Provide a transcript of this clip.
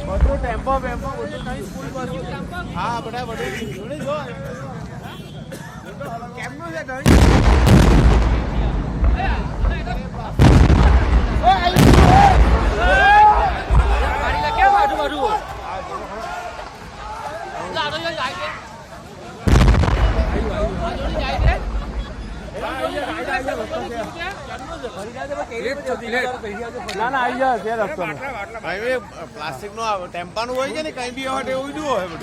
બધું ટેમ્પો વેમ્પો બધું નહીં સ્કૂલ બસ. હા બધા બધું જો કેમનું છે કેમ આજુ બાજુ ના ના આવી જાય રસ્તો પ્લાસ્ટિક નો ટેમ્પાનું હોય છે ને કઈ બી હોય એવું હોય.